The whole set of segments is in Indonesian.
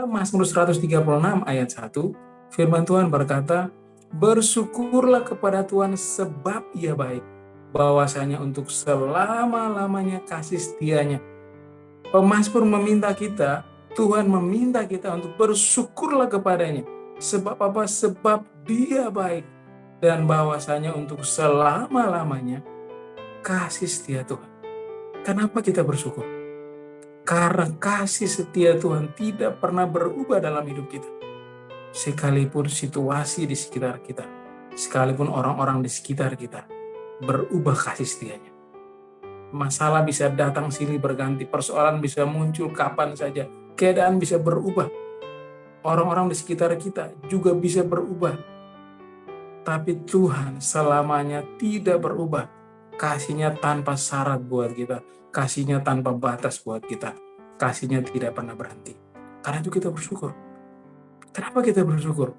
dalam Mazmur 136 ayat 1, firman Tuhan berkata, bersyukurlah kepada Tuhan sebab Ia baik, bahwasanya untuk selama-lamanya kasih setianya. Pemazmur meminta kita, Tuhan meminta kita untuk bersyukurlah kepadanya. Sebab apa? Sebab Dia baik, dan bahwasanya untuk selama-lamanya kasih setia Tuhan. Kenapa kita bersyukur? Karena kasih setia Tuhan tidak pernah berubah dalam hidup kita. Sekalipun situasi di sekitar kita, sekalipun orang-orang di sekitar kita berubah kasih setianya. Masalah bisa datang silih berganti, persoalan bisa muncul kapan saja, keadaan bisa berubah. Orang-orang di sekitar kita juga bisa berubah. Tapi Tuhan selamanya tidak berubah. Kasih-Nya tanpa syarat buat kita, kasih-Nya tanpa batas buat kita, kasih-Nya tidak pernah berhenti. Karena itu kita bersyukur. Kenapa kita bersyukur?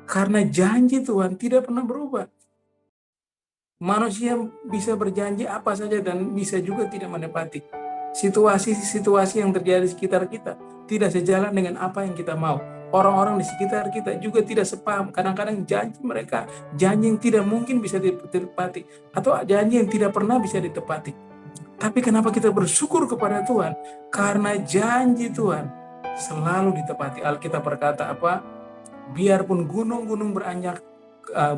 Karena janji Tuhan tidak pernah berubah. Manusia bisa berjanji apa saja dan bisa juga tidak menepati. Situasi-situasi yang terjadi di sekitar kita tidak sejalan dengan apa yang kita mau. Orang-orang di sekitar kita juga tidak sepaham. Kadang-kadang janji mereka, janji yang tidak mungkin bisa ditepati, atau janji yang tidak pernah bisa ditepati. Tapi kenapa kita bersyukur kepada Tuhan? Karena janji Tuhan selalu ditepati. Alkitab berkata apa? Biarpun gunung-gunung beranjak,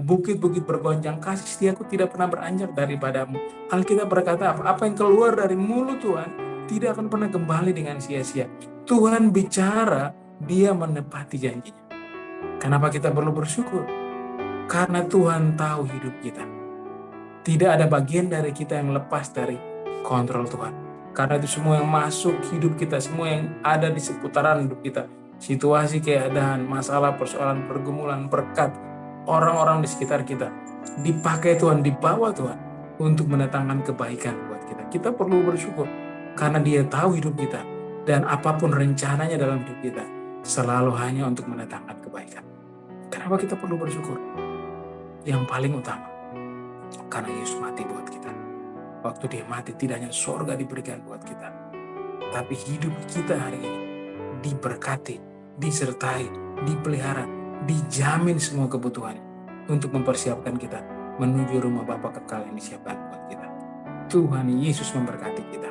bukit-bukit bergoncang, kasih setiaku tidak pernah beranjak daripadamu. Alkitab berkata apa? Apa yang keluar dari mulut Tuhan tidak akan pernah kembali dengan sia-sia. Tuhan bicara, Dia menepati janjinya. Kenapa kita perlu bersyukur? Karena Tuhan tahu hidup kita. Tidak ada bagian dari kita yang lepas dari kontrol Tuhan. Karena itu semua yang masuk hidup kita, semua yang ada di seputaran hidup kita, situasi, keadaan, masalah, persoalan, pergumulan, berkat, orang-orang di sekitar kita, dipakai Tuhan, dibawa Tuhan untuk mendatangkan kebaikan buat kita. Kita perlu bersyukur karena Dia tahu hidup kita, dan apapun rencananya dalam hidup kita selalu hanya untuk mendatangkan kebaikan. Kenapa kita perlu bersyukur? Yang paling utama, karena Yesus mati buat kita. Waktu Dia mati, tidak hanya surga diberikan buat kita, tapi hidup kita hari ini diberkati, disertai, dipelihara, dijamin semua kebutuhan untuk mempersiapkan kita menuju rumah Bapa kekal yang disiapkan buat kita. Tuhan Yesus memberkati kita.